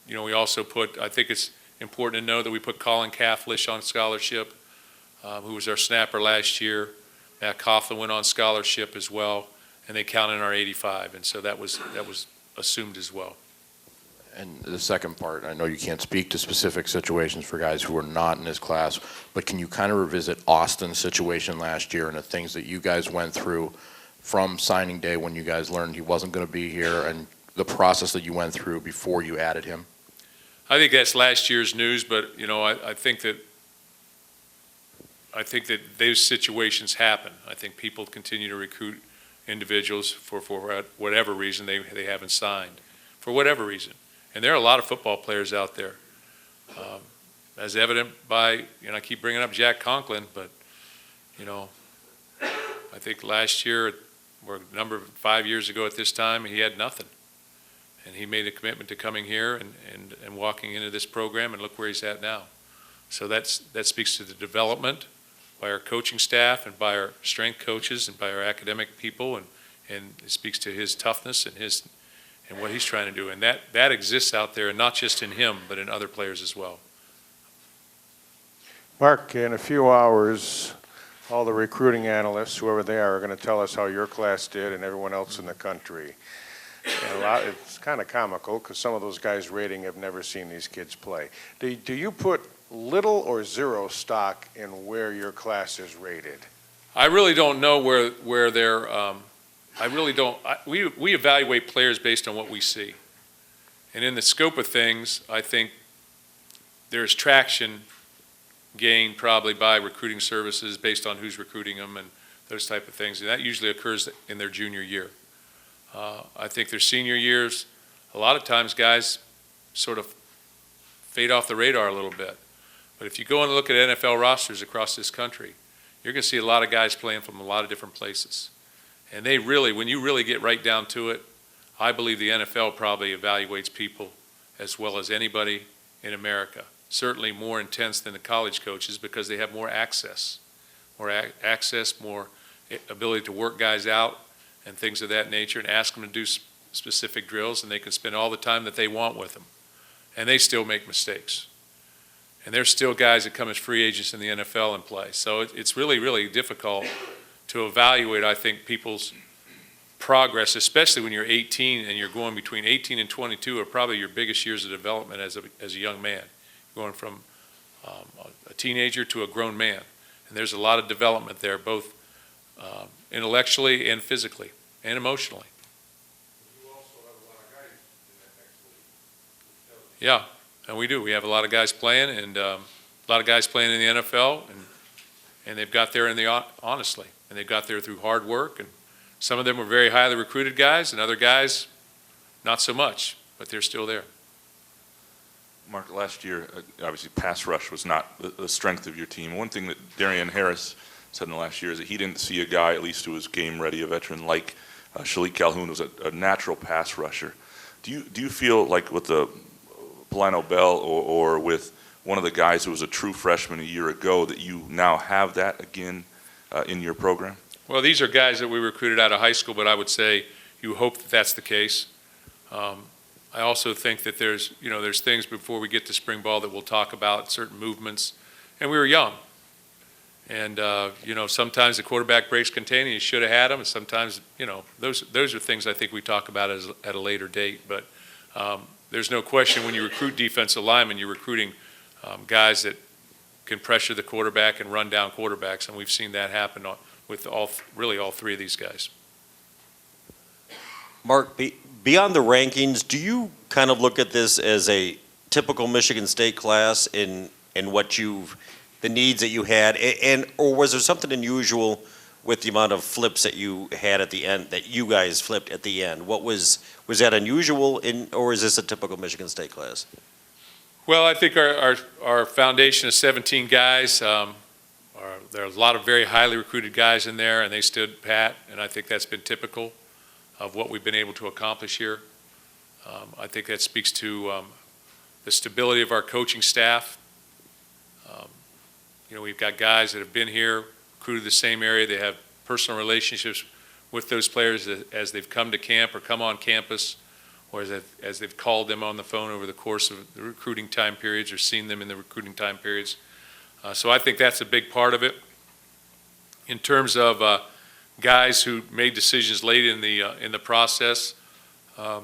S1: we also I think it's important to know that we put Colin Cathlish on scholarship, who was our snapper last year. Matt Coughlin went on scholarship as well, and they count in our 85, and so that was assumed as well.
S4: And the second part, I know you can't speak to specific situations for guys who are not in this class, but can you kind of revisit Austin's situation last year and the things that you guys went through from signing day when you guys learned he wasn't going to be here, and the process that you went through before you added him?
S1: I think that's last year's news, but I think that those situations happen. I think people continue to recruit individuals for whatever reason they haven't signed, for whatever reason. And there are a lot of football players out there, as evident by, I keep bringing up Jack Conklin, but, I think last year, or 5 years ago at this time, he had nothing. And he made a commitment to coming here and walking into this program, and look where he's at now. So that speaks to the development by our coaching staff and by our strength coaches and by our academic people, and it speaks to his toughness and and what he's trying to do. And that exists out there, and not just in him, but in other players as well.
S5: Mark, in a few hours, all the recruiting analysts, whoever they are going to tell us how your class did and everyone else in the country. And it's kind of comical because some of those guys rating have never seen these kids play. Do you put little or zero stock in where your class is rated?
S1: I really don't know where they're. I really don't. We evaluate players based on what we see, and in the scope of things, I think there's traction gained probably by recruiting services based on who's recruiting them and those type of things, and that usually occurs in their junior year. I think their senior years, a lot of times guys sort of fade off the radar a little bit. But if you go and look at NFL rosters across this country, you're going to see a lot of guys playing from a lot of different places. And they really, when you really get right down to it, I believe the NFL probably evaluates people as well as anybody in America. Certainly more intense than the college coaches because they have more access, more ability to work guys out and things of that nature, and ask them to do specific drills, and they can spend all the time that they want with them. And they still make mistakes. And there's still guys that come as free agents in the NFL and play. So it's really, really difficult to evaluate, I think, people's progress, especially when you're 18 and you're going between 18 and 22 are probably your biggest years of development as a young man, going from a teenager to a grown man. And there's a lot of development there, both intellectually and physically and emotionally.
S6: You also have a lot of guys in that next league.
S1: Yeah, and we do. We have a lot of guys playing, and a lot of guys playing in the NFL, and they've got there honestly, and they've got there through hard work. And some of them were very highly recruited guys, and other guys not so much, but they're still there.
S2: Mark, last year, obviously pass rush was not the strength of your team. One thing that Darian Harris said in the last year is that he didn't see a guy, at least who was game ready, a veteran like Shalik Calhoun, was a natural pass rusher. Do you feel like with the Polino Bell or with one of the guys who was a true freshman a year ago that you now have that again in your program?
S1: Well, these are guys that we recruited out of high school, but I would say you hope that that's the case. I also think that there's things before we get to spring ball that we'll talk about, certain movements, and we were young. And, sometimes the quarterback breaks contained, you should have had them, and sometimes, those are things I think we talk about at a later date. But there's no question when you recruit defensive linemen, you're recruiting guys that can pressure the quarterback and run down quarterbacks, and we've seen that happen with all three of these guys.
S7: Mark, beyond the rankings, do you kind of look at this as a typical Michigan State class in what the needs that you had, or was there something unusual with the amount of flips that you had at the end, that you guys flipped at the end? What was that unusual, or is this a typical Michigan State class?
S1: Well, I think our foundation of 17 guys, there are a lot of very highly recruited guys in there, and they stood pat, and I think that's been typical of what we've been able to accomplish here. I think that speaks to the stability of our coaching staff. We've got guys that have been here, recruited the same area. They have personal relationships with those players as they've come to camp or come on campus, or as they've called them on the phone over the course of the recruiting time periods or seen them in the recruiting time periods. So I think that's a big part of it. In terms of guys who made decisions late in the process, I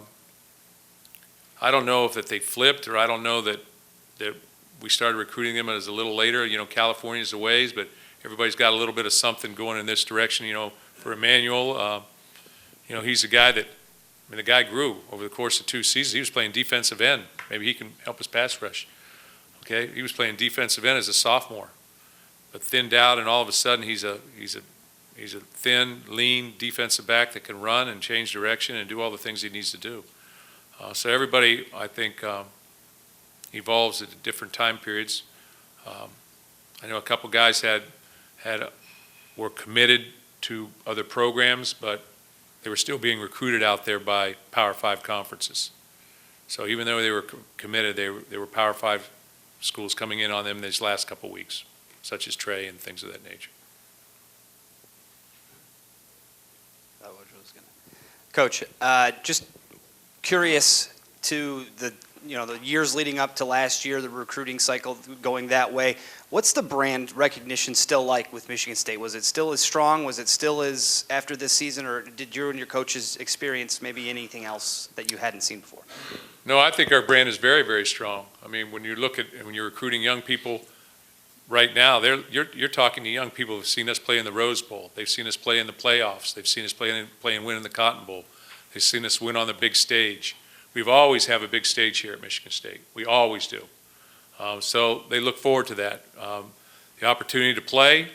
S1: don't know if that they flipped, or I don't know that we started recruiting them as a little later. California's a ways, but everybody's got a little bit of something going in this direction. For Emmanuel, he's a guy that, the guy grew over the course of 2 seasons. He was playing defensive end. Maybe he can help us pass rush. Okay, he was playing defensive end as a sophomore, but thinned out, and all of a sudden he's a thin, lean defensive back that can run and change direction and do all the things he needs to do. So everybody, I think, evolves at different time periods. I know a couple guys were committed to other programs, but they were still being recruited out there by Power 5 conferences. So even though they were committed, they were Power 5 schools coming in on them these last couple weeks, such as Trey and things of that nature.
S8: Coach, just curious to the years leading up to last year, the recruiting cycle going that way. What's the brand recognition still like with Michigan State? Was it still as strong? Was it still as after this season, or did you and your coaches experience maybe anything else that you hadn't seen before?
S1: No, I think our brand is very, very strong. I mean, when you're recruiting young people right now, you're talking to young people who've seen us play in the Rose Bowl. They've seen us play in the playoffs. They've seen us play and win in the Cotton Bowl. They've seen us win on the big stage. We've always have a big stage here at Michigan State. We always do. So they look forward to that. The opportunity to play.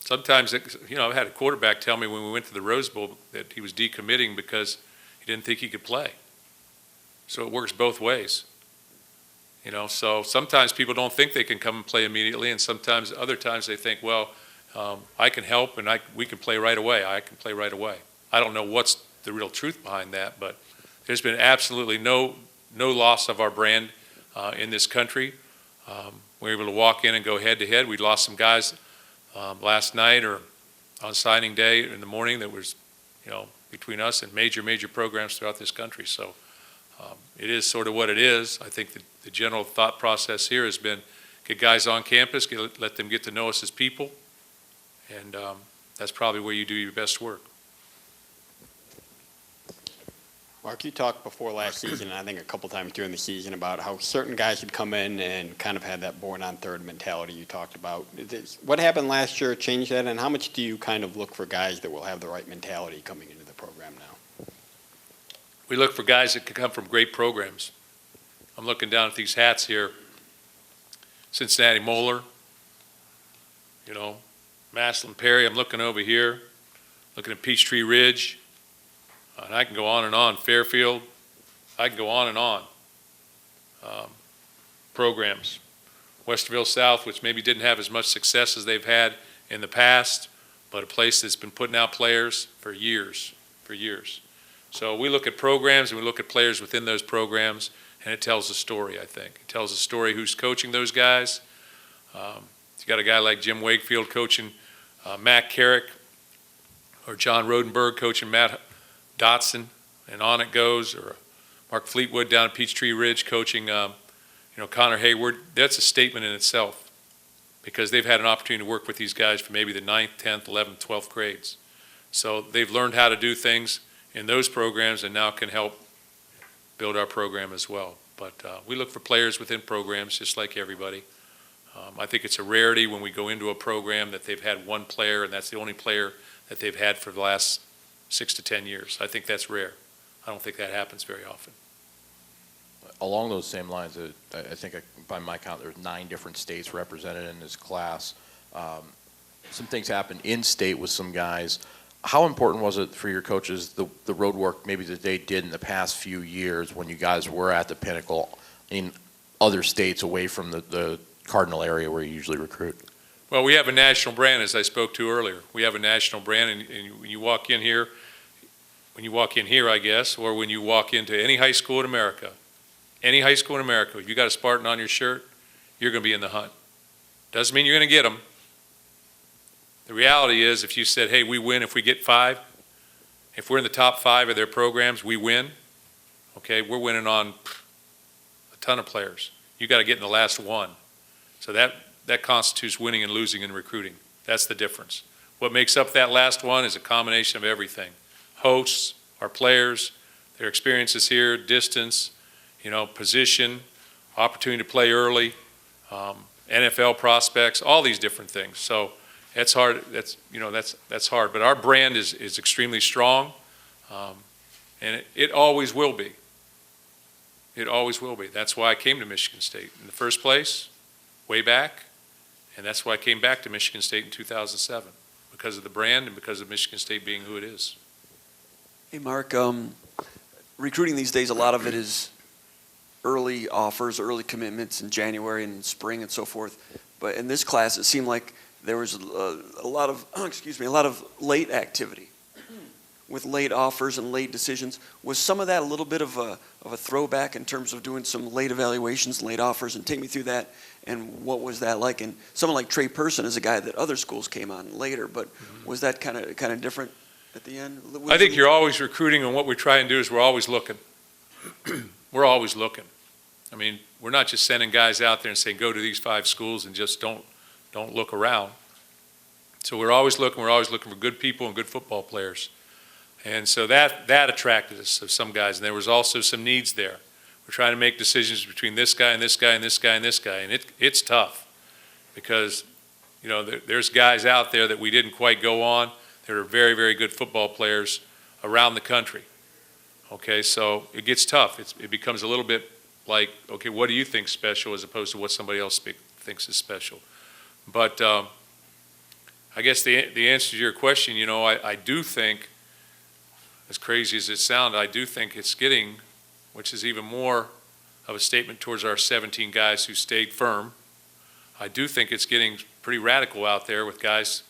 S1: Sometimes, I've had a quarterback tell me when we went to the Rose Bowl that he was decommitting because he didn't think he could play. So it works both ways. So sometimes people don't think they can come and play immediately, and sometimes other times they think, well, I can help and we can play right away. I can play right away. I don't know what's the real truth behind that, but there's been absolutely no loss of our brand in this country. We were able to walk in and go head to head. We lost some guys last night or on signing day in the morning that was, between us and major programs throughout this country. So it is sort of what it is. I think the general thought process here has been get guys on campus, let them get to know us as people, and that's probably where you do your best work.
S9: Mark, you talked before last season, and I think a couple times during the season, about how certain guys would come in and kind of had that born on third mentality you talked about. What happened last year changed that, and how much do you kind of look for guys that will have the right mentality coming into the program now?
S1: We look for guys that can come from great programs. I'm looking down at these hats here. Cincinnati Moeller, Maslin Perry. I'm looking over here, looking at Peachtree Ridge. And I can go on and on. Fairfield, I can go on and on. Programs. Westerville South, which maybe didn't have as much success as they've had in the past, but a place that's been putting out players for years. So we look at programs and we look at players within those programs, and it tells a story, I think. It tells a story who's coaching those guys. You got a guy like Jim Wakefield coaching Matt Carrick, or John Rodenberg coaching Matt Dotson, and on it goes, or Mark Fleetwood down at Peachtree Ridge coaching, Connor Hayward. That's a statement in itself, because they've had an opportunity to work with these guys for maybe the 9th, 10th, 11th, 12th grades. So they've learned how to do things in those programs and now can help build our program as well. But we look for players within programs just like everybody. I think it's a rarity when we go into a program that they've had one player and that's the only player that they've had for the last 6 to 10 years. I think that's rare. I don't think that happens very often.
S4: Along those same lines, I think by my count, there's 9 different states represented in this class. Some things happened in state with some guys. How important was it for your coaches, the road work maybe that they did in the past few years when you guys were at the pinnacle in other states away from the Cardinal area where you usually recruit?
S1: Well, we have a national brand, as I spoke to earlier. We have a national brand, and when you walk in here, I guess, or when you walk into any high school in America, if you got a Spartan on your shirt, you're going to be in the hunt. Doesn't mean you're going to get them. The reality is, if you said, hey, we win if we get 5, if we're in the top 5 of their programs, we win, okay, we're winning on a ton of players. You got to get in the last 1. So that constitutes winning and losing in recruiting. That's the difference. What makes up that last 1 is a combination of everything. Hosts, our players, their experiences here, distance, position, opportunity to play early, NFL prospects, all these different things. So that's hard. That's hard. But our brand is extremely strong, and it always will be. It always will be. That's why I came to Michigan State in the first place, way back, and that's why I came back to Michigan State in 2007, because of the brand and because of Michigan State being who it is.
S10: Hey, Mark, recruiting these days, a lot of it is early offers, early commitments in January and spring and so forth. But in this class, it seemed like there was a lot of late activity with late offers and late decisions. Was some of that a little bit of a throwback in terms of doing some late evaluations, late offers, and take me through that, and what was that like? And someone like Trey Person is a guy that other schools came on later, but was that kind of different at the end?
S1: I think you're always recruiting, and what we try and do is we're always looking. we're always looking. I mean, we're not just sending guys out there and saying, go to these 5 schools and just don't look around. So we're always looking for good people and good football players. And so that attracted us of some guys. And there was also some needs there. We're trying to make decisions between this guy and this guy and this guy and this guy. And it's tough because, you know, there's guys out there that we didn't quite go on. There are very, very good football players around the country. Okay, so it gets tough. It becomes a little bit like, okay, what do you think special as opposed to what somebody else thinks is special. But I guess the answer to your question, you know, I do think, as crazy as it sounds, I do think it's getting, which is even more of a statement towards our 17 guys who stayed firm. I do think it's getting pretty radical out there with guys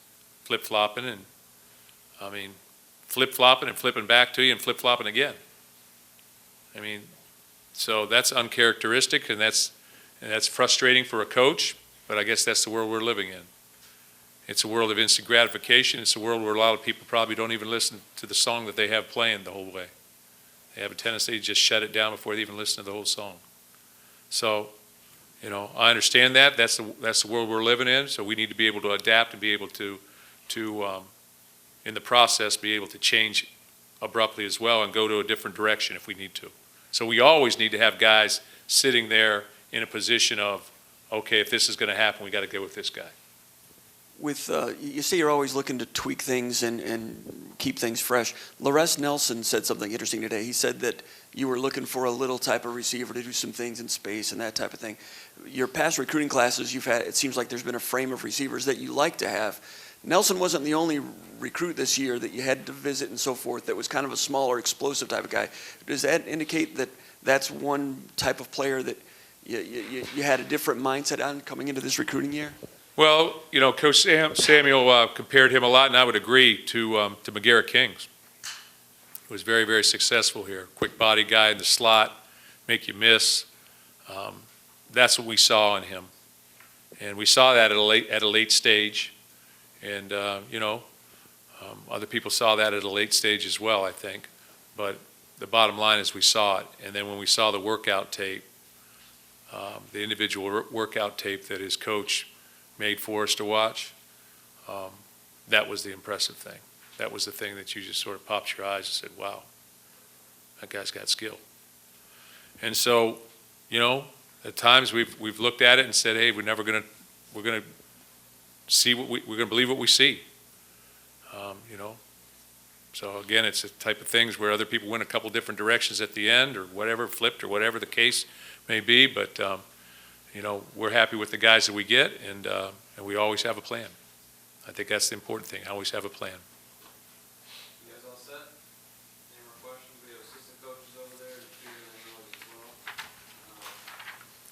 S1: flip-flopping and, I mean, flip-flopping and flipping back to you and flip-flopping again. I mean, so that's uncharacteristic and that's frustrating for a coach, but I guess that's the world we're living in. It's a world of instant gratification. It's a world where a lot of people probably don't even listen to the song that they have playing the whole way. They have a tendency to just shut it down before they even listen to the whole song. So, you know, I understand that. That's the world we're living in. So we need to be able to adapt and be able to in the process, be able to change abruptly as well and go to a different direction if we need to. So we always need to have guys sitting there in a position of, okay, if this is going to happen, we got to go with this guy.
S10: With you say you're always looking to tweak things and keep things fresh. LaRes Nelson said something interesting today. He said that you were looking for a little type of receiver to do some things in space and that type of thing. Your past recruiting classes you've had, it seems like there's been a frame of receivers that you like to have. Nelson wasn't the only recruit this year that you had to visit and so forth that was kind of a smaller, explosive type of guy. Does that indicate that that's one type of player that you had a different mindset on coming into this recruiting year?
S1: Well, you know, Coach Samuel compared him a lot, and I would agree, to McGarrett Kings. He was very, very successful here. Quick body guy in the slot, make you miss. That's what we saw in him. And we saw that at a late stage. And, you know, other people saw that at a late stage as well, I think. But the bottom line is we saw it. And then when we saw the workout tape, the individual workout tape that his coach made for us to watch, that was the impressive thing. That was the thing that you just sort of popped your eyes and said, wow, that guy's got skill. And so, you know, at times we've looked at it and said, hey, we're gonna see we're gonna believe what we see. You know, so again, it's the type of things where other people went a couple different directions at the end, or whatever, flipped, or whatever the case may be. But you know, we're happy with the guys that we get, and we always have a plan. I think that's the important thing. Always have a plan.
S11: You guys all set? Any more questions? We have assistant coaches over there and Peter and Noise as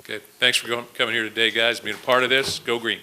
S11: well.
S1: Okay, thanks for coming here today, guys, being a part of this. Go Green.